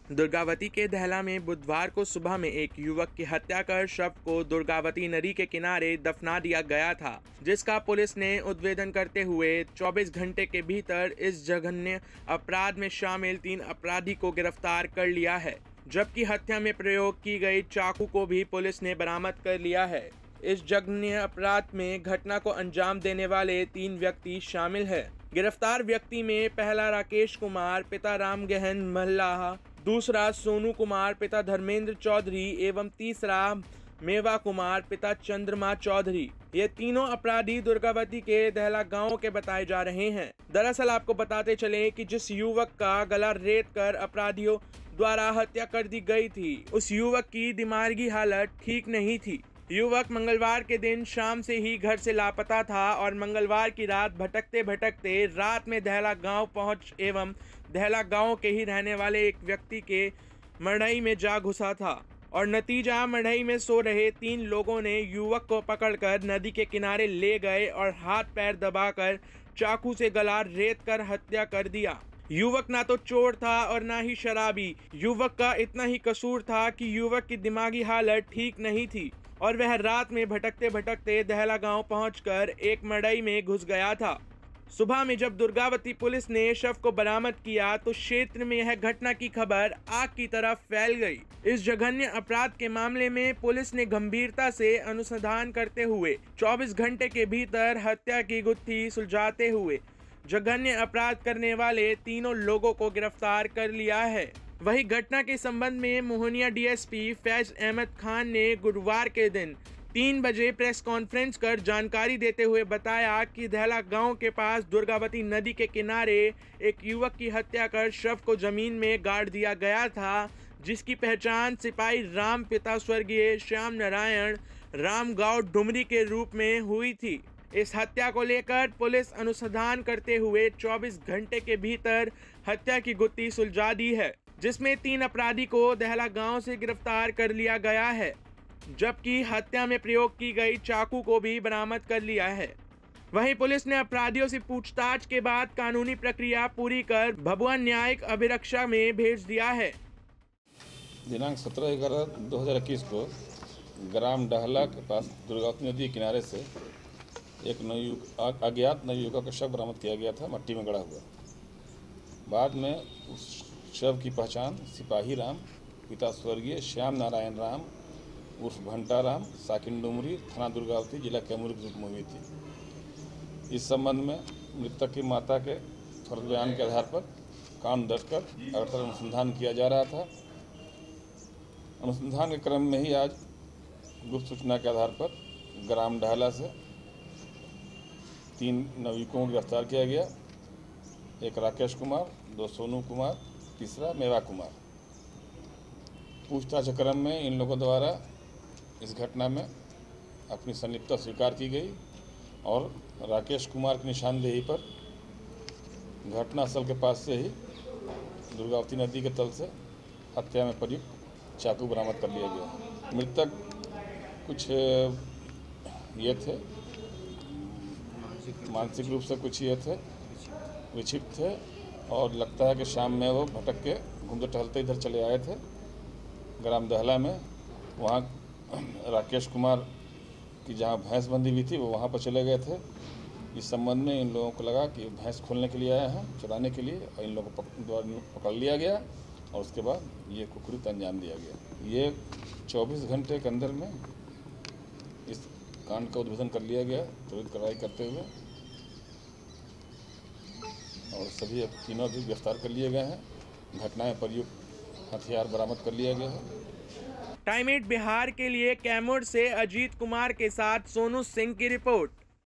दुर्गावती के दहला में बुधवार को सुबह में एक युवक की हत्या कर शव को दुर्गावती नदी के किनारे दफना दिया गया था, जिसका पुलिस ने उद्भेदन करते हुए 24 घंटे के भीतर इस जघन्य अपराध में शामिल 3 अपराधी को गिरफ्तार कर लिया है, जबकि हत्या में प्रयोग की गई चाकू को भी पुलिस ने बरामद कर लिया है। इस जघन्य अपराध में घटना को अंजाम देने वाले 3 व्यक्ति शामिल हैं। गिरफ्तार व्यक्ति में पहला राकेश कुमार पिता राम गहन मल्लाह, दूसरा सोनू कुमार पिता धर्मेंद्र चौधरी एवं तीसरा मेवा कुमार पिता चंद्रमा चौधरी। ये तीनों अपराधी दुर्गावती के दहला गांव के बताए जा रहे हैं। दरअसल आपको बताते चले कि जिस युवक का गला रेत कर अपराधियों द्वारा हत्या कर दी गई थी, उस युवक की दिमागी हालत ठीक नहीं थी। युवक मंगलवार के दिन शाम से ही घर से लापता था और मंगलवार की रात भटकते भटकते रात में दहला गांव पहुंच एवं दहला गांव के ही रहने वाले एक व्यक्ति के मढ़ई में जा घुसा था और नतीजा मढ़ई में सो रहे 3 लोगों ने युवक को पकड़कर नदी के किनारे ले गए और हाथ पैर दबाकर चाकू से गला रेत कर हत्या कर दिया। युवक ना तो चोर था और ना ही शराबी। युवक का इतना ही कसूर था कि युवक की दिमागी हालत ठीक नहीं थी और वह रात में भटकते भटकते दहला गांव पहुंचकर एक मड़ई में घुस गया था। सुबह में जब दुर्गावती पुलिस ने शव को बरामद किया तो क्षेत्र में यह घटना की खबर आग की तरह फैल गई। इस जघन्य अपराध के मामले में पुलिस ने गंभीरता से अनुसंधान करते हुए 24 घंटे के भीतर हत्या की गुत्थी सुलझाते हुए जघन्य अपराध करने वाले तीनों लोगों को गिरफ्तार कर लिया है। वही घटना के संबंध में मोहनिया डीएसपी फैज अहमद खान ने गुरुवार के दिन 3 बजे प्रेस कॉन्फ्रेंस कर जानकारी देते हुए बताया कि दहला गांव के पास दुर्गावती नदी के किनारे एक युवक की हत्या कर शव को जमीन में गाड़ दिया गया था, जिसकी पहचान सिपाही राम पिता स्वर्गीय श्याम नारायण राम गांव डुमरी के रूप में हुई थी। इस हत्या को लेकर पुलिस अनुसंधान करते हुए 24 घंटे के भीतर हत्या की गुत्थी सुलझा दी है, जिसमें 3 अपराधी को दहला गांव से गिरफ्तार कर लिया गया है, जबकि हत्या में प्रयोग की गई चाकू को भी बरामद कर लिया है। वहीं पुलिस ने अपराधियों से पूछताछ के बाद कानूनी प्रक्रिया पूरी कर भभुआ न्यायिक अभिरक्षा में भेज दिया है। दिनांक 17/11/2021 को ग्राम डहला के पास दुर्गावती नदी किनारे से एक अज्ञात नवयुवक का शव बरामद किया गया था, मट्टी में गड़ा हुआ। बाद में उस शव की पहचान सिपाही राम पिता स्वर्गीय श्याम नारायण राम उर्फ भंटा राम साकिन डुमरी थाना दुर्गावती जिला कैमूर के रूप में हुई थी। इस संबंध में मृतक की माता के फर्द बयान के आधार पर कांड दर्ज कर अगर अनुसंधान किया जा रहा था। अनुसंधान के क्रम में ही आज गुप्त सूचना के आधार पर ग्राम डहला से 3 नवयुवकों को गिरफ्तार किया गया। एक राकेश कुमार, 2 सोनू कुमार, तीसरा मेवा कुमार। पूछताछ क्रम में इन लोगों द्वारा इस घटना में अपनी संलिप्तता स्वीकार की गई और राकेश कुमार की निशानदेही पर घटनास्थल के पास से ही दुर्गावती नदी के तल से हत्या में प्रयुक्त चाकू बरामद कर लिया गया। मृतक कुछ ये थे, मानसिक रूप से कुछ ये थे, विक्षिप्त थे और लगता है कि शाम में वो भटक के घूमते टहलते इधर चले आए थे ग्राम दहला में। वहाँ राकेश कुमार की जहाँ भैंस बंधी हुई थी वो वहाँ पर चले गए थे। इस संबंध में इन लोगों को लगा कि भैंस खोलने के लिए आए हैं, चुराने के लिए, और इन लोगों को पकड़ लिया गया और उसके बाद ये कुकृत्य अंजाम दिया गया। ये 24 घंटे के अंदर में इस कांड का उद्भेदन कर लिया गया त्वरित कार्रवाई करते हुए, और सभी तीनों भी गिरफ्तार कर लिए गए हैं। घटना में प्रयुक्त हथियार बरामद कर लिया गया है। टाइम 8 बिहार के लिए कैमूर से अजीत कुमार के साथ सोनू सिंह की रिपोर्ट।